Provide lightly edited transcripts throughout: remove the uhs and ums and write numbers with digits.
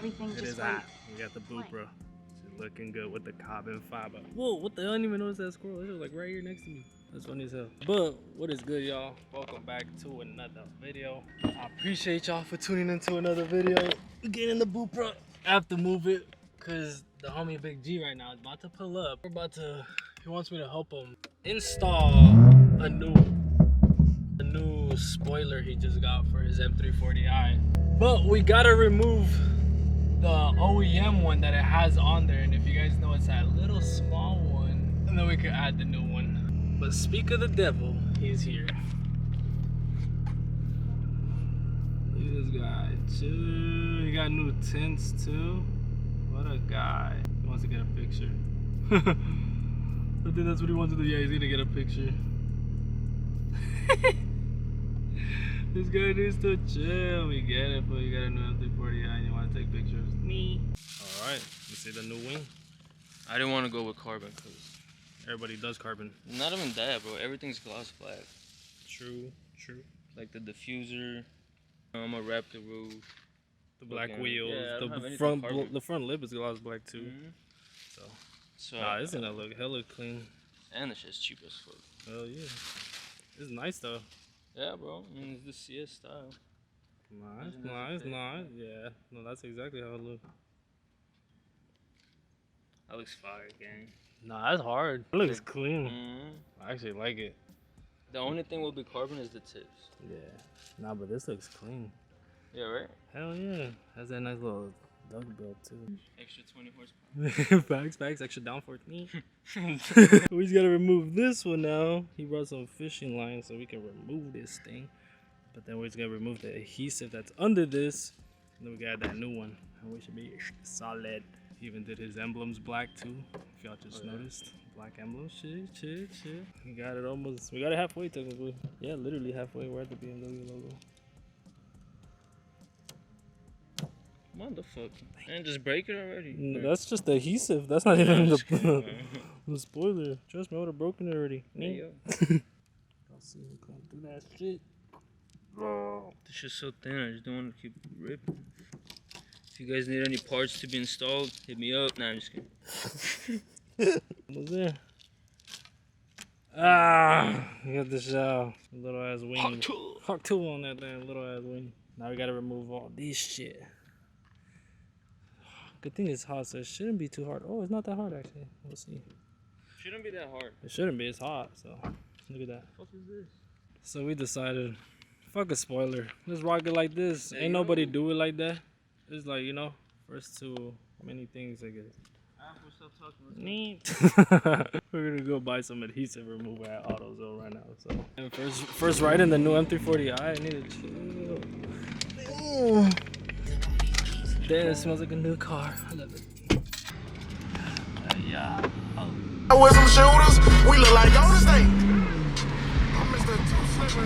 everything It just is went hot. We got the Supra. She's looking good with the carbon fiber. Whoa, what the hell? I didn't even notice that squirrel. It was like right here next to me. That's funny as hell. But what is good, y'all? Welcome back to another video. I appreciate y'all for tuning into another video. We're getting the Supra. I have to move it because the homie Big G right now is about to pull up. He wants me to help him install a new spoiler he just got for his M340i. But we gotta remove the OEM one that it has on there, and if you guys know, it's that little small one, and then we can add the new one. But speak of the devil, he's here. Look at this guy, chill. He got new tints too. What a guy. He wants to get a picture. I think that's what he wants to do. Yeah, he's gonna get a picture. This guy needs to chill. We get it, but you got a new M340i and you want to take pictures. Me. Alright, you see the new wing? I didn't want to go with carbon because everybody does carbon. Not even that, bro. Everything's gloss black. True. Like the diffuser. I'm gonna wrap the roof. The black wheels. Yeah, the front lip is gloss black too. So nah, this is gonna look hella clean. And the shit's cheap as fuck. Hell yeah. It's nice though. Yeah, bro. I mean, it's the CS style. Nice. Yeah. No, that's exactly how it looks. That looks fire, gang. Nah, that's hard. It looks clean. I actually like it. The only thing will be carbon is the tips. Yeah. Nah, but this looks clean. Yeah, right? Hell yeah. Has that nice little dug build too. Extra 20 horsepower. Facts, extra downforce. Me. We just gotta remove this one now. He brought some fishing lines so we can remove this thing. But then we're just gonna remove the adhesive that's under this. And then we got that new one. And we should be solid. He even did his emblems black too. If y'all just noticed. Black emblems. Shit. We got it almost. We got it halfway technically. Yeah, literally halfway. We're at the BMW logo. Motherfucker. And just break it already. No, that's just the adhesive. That's not even the spoiler. Trust me, I would have broken it already. Hey, yo. I'll see who can do that shit. This shit's so thin, I just don't want to keep ripping. If you guys need any parts to be installed, hit me up. Nah, I'm just kidding. What's there? You got this little ass wing. Hawk tool on that damn little ass wing. Now we gotta remove all this shit. Good thing it's hot, so it shouldn't be too hard. Oh, it's not that hard actually. We'll see. Shouldn't be that hard. It shouldn't be. It's hot, so look at that. What is this? So we decided, fuck a spoiler. Let's rock it like this. Ain't nobody do it like that. It's like, you know, first too many things, I guess. Neat. We're gonna go buy some adhesive remover at AutoZone right now. So and first ride in the new M340i. I need to chill. Damn, it smells like a new car. I love it. Yeah. With some shooters, we look like Golden State. I'm Mr. Too Slipper,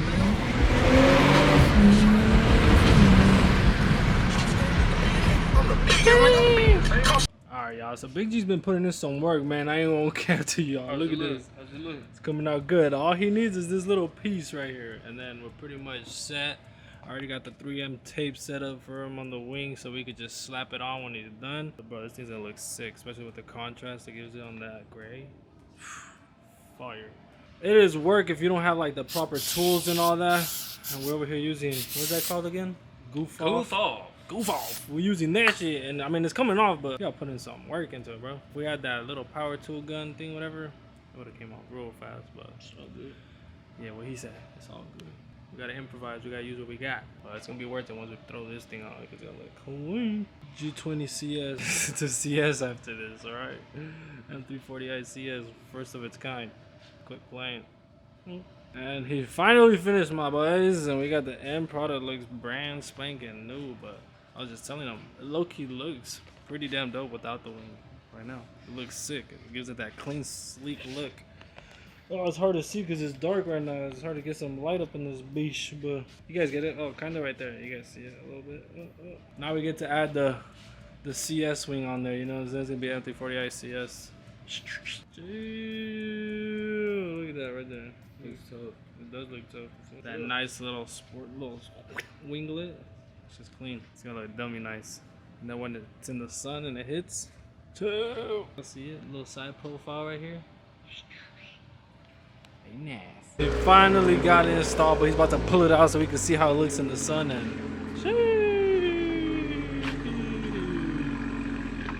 I'm the biggest. Alright, y'all. So Big G's been putting in some work, man. I ain't gonna cap to y'all. Look at this. How's it look? It's coming out good. All he needs is this little piece right here, and then we're pretty much set. I already got the 3M tape set up for him on the wing, so we could just slap it on when he's done. But bro, this thing's gonna look sick, especially with the contrast it gives it on that gray. Fire. It is work if you don't have like the proper tools and all that. And we're over here using, what's that called again? Goof off. We're using that shit, and I mean it's coming off, but we gotta put in some work into it, bro. If we had that little power tool gun thing, whatever, it would have came off real fast. But it's all good. Yeah, what he said, it's all good. We gotta improvise. We gotta use what we got. But it's gonna be worth it once we throw this thing on. It's gonna look clean. G20 CS to CS after this. All right. M340i CS, first of its kind. Quit playing. And he finally finished, my boys. And we got the end product. Looks brand spanking new. But I was just telling him, it low-key looks pretty damn dope without the wing. Right now, it looks sick. It gives it that clean, sleek look. Oh, it's hard to see because it's dark right now. It's hard to get some light up in this beach, but you guys get it? Oh, kind of right there. You guys see it a little bit. Now we get to add the CS wing on there. You know, there's gonna be M340i CS. Look at that right there. Looks tough. It does look tough. That nice little winglet. It's just clean. It's gonna look dummy nice. And then when it's in the sun and it hits, chill. See it? Little side profile right here. Very nice. He finally got it installed, but he's about to pull it out so we can see how it looks in the sun. And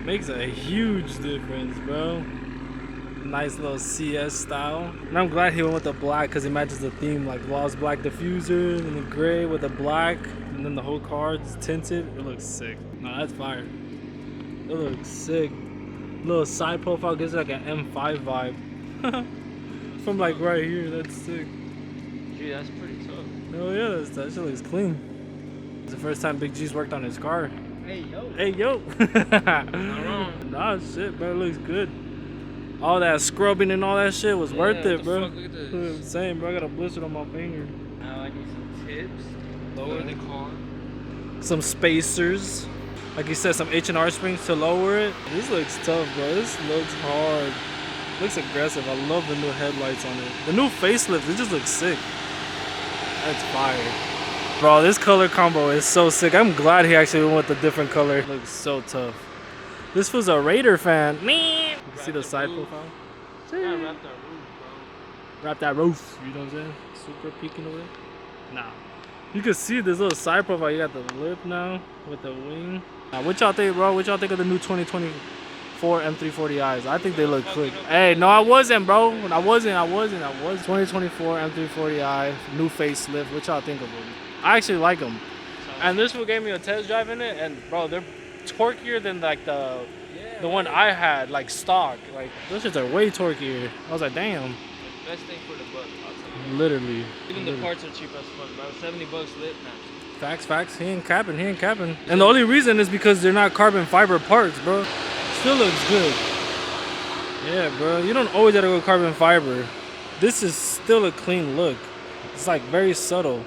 makes a huge difference, bro. Nice little CS style. And I'm glad he went with the black because it matches the theme, like gloss black diffuser and the gray with the black, and then the whole car is tinted. It looks sick. No, that's fire. It looks sick. Little side profile gives it like an M5 vibe. From like right here, that's sick. Gee, that's pretty tough. Oh yeah, that shit looks clean. It's the first time Big G's worked on his car. Hey yo. Hey yo. Not wrong. Nah, shit, bro, it looks good. All that scrubbing and all that shit was worth it, bro. Fuck, look at this. Same, bro. I got a blister on my finger. Now I need some tips. Lower the car. Some spacers. Like you said, some H&R springs to lower it. This looks tough, bro. This looks hard. Looks aggressive. I love the new headlights on it. The new facelift, it just looks sick. That's fire. Bro, this color combo is so sick. I'm glad he actually went with a different color. It looks so tough. This was a Raider fan. You see the side profile? Yeah, wrap that roof, bro. Wrap that roof. You know what I'm saying? Super peeking away. Nah. You can see this little side profile. You got the lip now with the wing. What y'all think, bro? What y'all think of the new 2024 M340i's? I think they look quick. Hey, no, I wasn't, bro. I wasn't. 2024 M340i, new facelift. What y'all think of them? I actually like them. And this one gave me a test drive in it, and bro, they're torquier than like the one I had, like stock. Like those shits are way torquier. I was like, damn. Best thing for the buck, I'll tell you. Literally. Even the parts are cheap as fuck, bro. $70 lit now. Facts. He ain't capping. And the only reason is because they're not carbon fiber parts, bro. Still looks good. Yeah, bro. You don't always gotta go carbon fiber. This is still a clean look. It's like very subtle.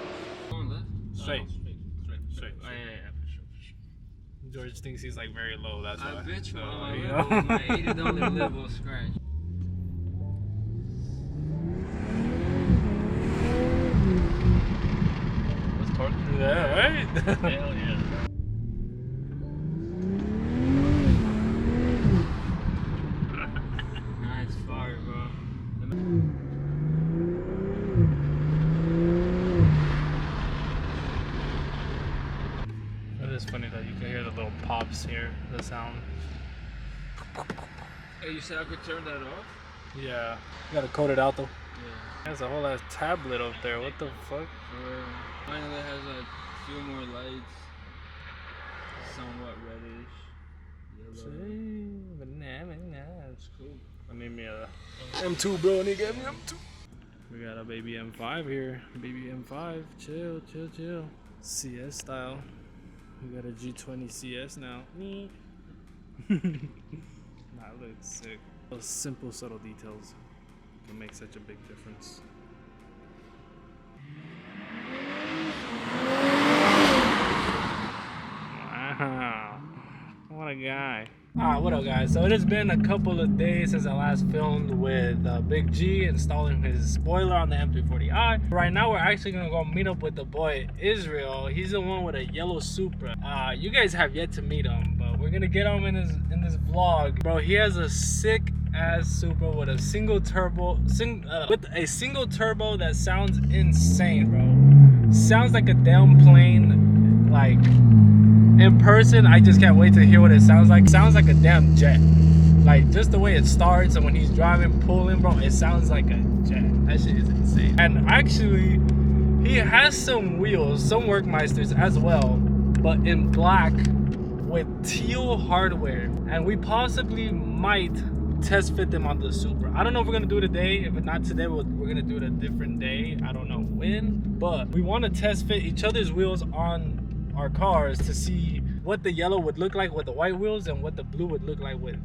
Straight. Oh, yeah, for sure. George thinks he's like very low. That's why. I bitch, So, man. you My know? $80 lip will scratch. Yeah, right? Hell yeah. Nice fire, bro. It is funny that you can hear the little pops here, the sound. Hey, you said I could turn that off? Yeah. You gotta code it out though. Yeah. There's a whole ass tablet up there. What the fuck? Finally has a few more lights. Somewhat reddish. Yellow. It's cool. I need me a M2, bro. And he gave me M2. We got a baby M5 here. Baby M5. Chill. CS style. We got a G20 CS now. Nah, it looks sick. Those simple, subtle details can make such a big difference. Wow, what a guy. What up guys? So it has been a couple of days since I last filmed with Big G installing his spoiler on the M340i. Right now we're actually gonna go meet up with the boy Israel. He's the one with a yellow Supra. You guys have yet to meet him, but we're gonna get him in this vlog. Bro, he has a sick ass Supra with a single turbo that sounds insane, bro. Sounds like a damn plane. Like in person, I just can't wait to hear what it sounds like. Sounds like a damn jet. Like just the way it starts and when he's driving, pulling, bro, it sounds like a jet. That shit is insane. And actually, he has some wheels, some Workmeisters as well, but in black with teal hardware. And we possibly might test fit them on the Supra. I don't know if we're gonna do it today. If not today, we're gonna do it a different day. I don't know when, but we want to test fit each other's wheels on our cars to see what the yellow would look like with the white wheels and what the blue would look like with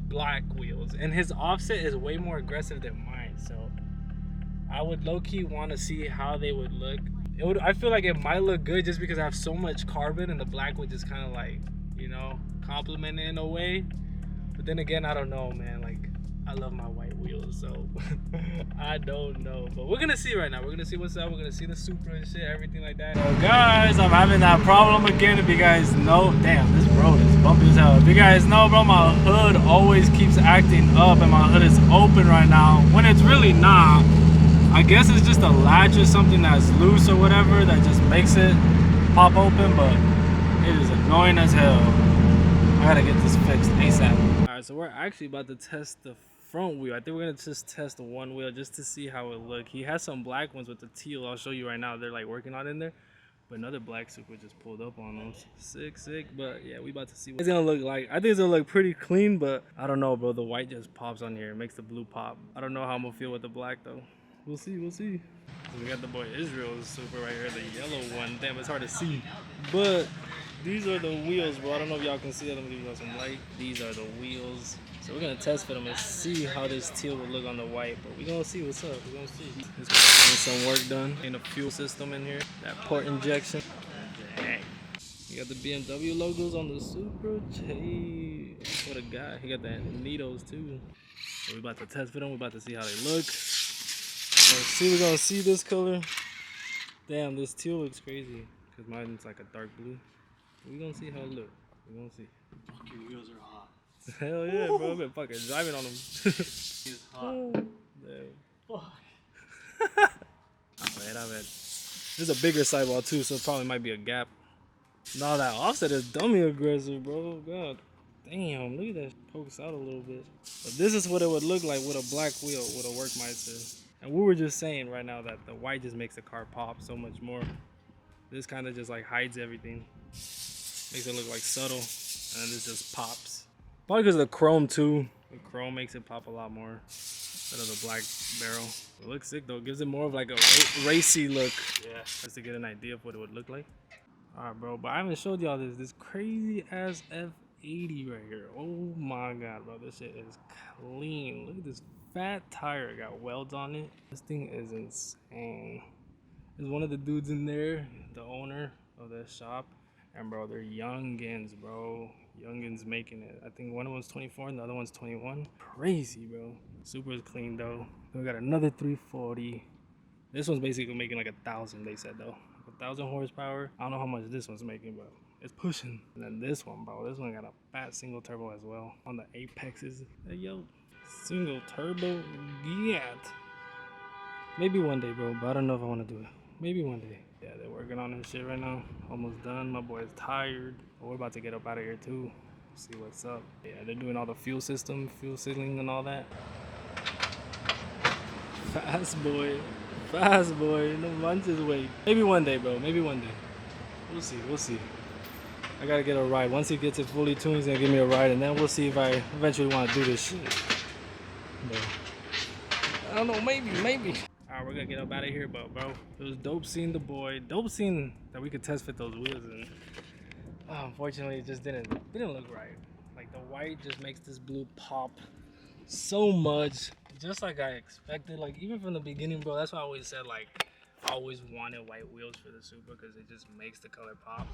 black wheels. And his offset is way more aggressive than mine, so I would low-key want to see how they would look. I feel like it might look good just because I have so much carbon and the black would just kind of like, you know, complement it in a way. But then again, I don't know, man. Like, I love my white wheels, so I don't know. But we're gonna see right now. We're gonna see what's up. We're gonna see the Supra and shit, everything like that. So guys, I'm having that problem again. If you guys know, damn, this road is bumpy as hell. If you guys know, bro, my hood always keeps acting up, and my hood is open right now when it's really not. I guess it's just a latch or something that's loose or whatever that just makes it pop open, but it is annoying as hell. I gotta get this fixed ASAP. Alright, so we're actually about to test the front wheel. I think we're gonna just test the one wheel just to see how it look. He has some black ones with the teal. I'll show you right now. They're like working on in there. But another black Supra just pulled up on us. Sick. But yeah, we about to see what it's gonna look like. I think it's gonna look pretty clean, but I don't know, bro. The white just pops on here. It makes the blue pop. I don't know how I'm gonna feel with the black though. We'll see. So we got the boy Israel's Supra right here, the yellow one. Damn, it's hard to see. But these are the wheels, bro. I don't know if y'all can see that. I'm gonna give you some light. These are the wheels. So we're gonna test fit them and see how this teal will look on the white. But we're gonna see what's up. We're gonna see. There's some work done in the fuel system in here. That port injection. Dang. You got the BMW logos on the Supra. Hey, what a guy. He got the Neatos too. So we're about to test fit them. We're about to see how they look. We're gonna see this color. Damn, this teal looks crazy. Cause mine's like a dark blue. We're gonna see how it looks. We're gonna see. Fuck, your wheels are hot. Hell yeah, bro. I've been fucking driving on them. It's hot. Damn. Fuck. I bet. This is a bigger sidewall too, so it probably might be a gap. No, that offset is dummy aggressive, bro. God damn, look at that. Pokes out a little bit. But this is what it would look like with a black wheel, with a Workmeister. And we were just saying right now that the white just makes the car pop so much more. This kind of just like hides everything. Makes it look like subtle. And then this just pops. Probably because of the chrome too. The chrome makes it pop a lot more instead of the black barrel. It looks sick though. It gives it more of like a racy look. Yeah. Just to get an idea of what it would look like. Alright, bro. But I haven't showed y'all this crazy ass F80 right here. Oh my god, bro. This shit is clean. Look at this fat tire. It got welds on it. This thing is insane. There's one of the dudes in there, the owner of the shop. And bro, they're youngins, bro. Youngins making it. I think one of them's 24 and the other one's 21. Crazy, bro. Super is clean though. Then we got another 340. This one's basically making like 1,000, they said though. 1,000 horsepower. I don't know how much this one's making, but it's pushing. And then this one, bro. This one got a fat single turbo as well on the apexes. Hey, yo, single turbo. Yeah. Maybe one day, bro, but I don't know if I want to do it. Maybe one day. Yeah, they're working on this shit right now. Almost done. My boy is tired. But we're about to get up out of here too. See what's up. Yeah, they're doing all the fuel system, fuel sealing and all that. Fast boy. No lunches wait. Maybe one day, bro. Maybe one day. We'll see. I gotta get a ride. Once he gets it fully tuned, he's gonna give me a ride, and then we'll see if I eventually want to do this shit. But I don't know. Maybe. Alright, we're gonna get up out of here, but bro, it was dope seeing the boy. Dope seeing that we could test fit those wheels, and unfortunately, it just didn't look right. Like the white just makes this blue pop so much, just like I expected. Like even from the beginning, bro. That's why I always said like I always wanted white wheels for the Supra because it just makes the color pop.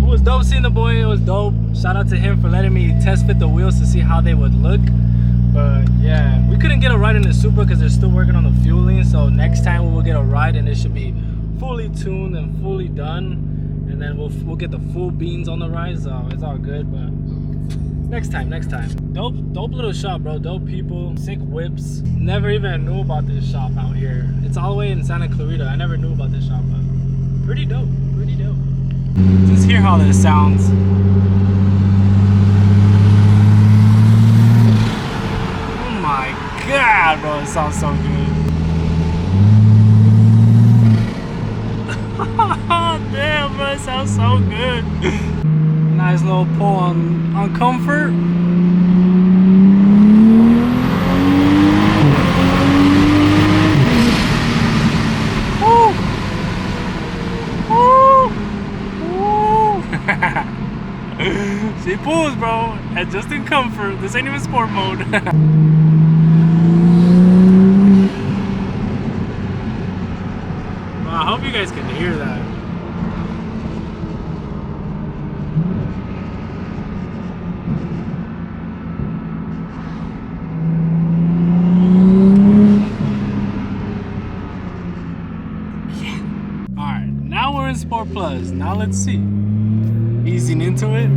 It was dope seeing the boy. It was dope. Shout out to him for letting me test fit the wheels to see how they would look. But yeah, we couldn't get a ride in the Supra because they're still working on the fueling. So next time we will get a ride and it should be fully tuned and fully done. And then we'll get the full beans on the ride. So it's all good. But next time. Dope little shop, bro. Dope people, sick whips. Never even knew about this shop out here. It's all the way in Santa Clarita. I never knew about this shop, but pretty dope. Just hear how this sounds. My god, bro, it sounds so good. Damn, bro, it sounds so good. Nice little pull on comfort. Woo. She pulls, bro, and just in comfort. This ain't even sport mode. I hope you guys can hear that. plus. Now let's see. Easing into it.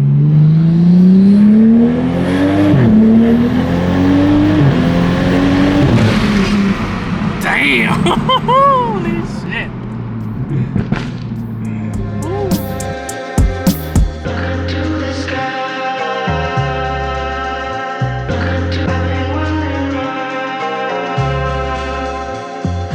Damn! Holy shit!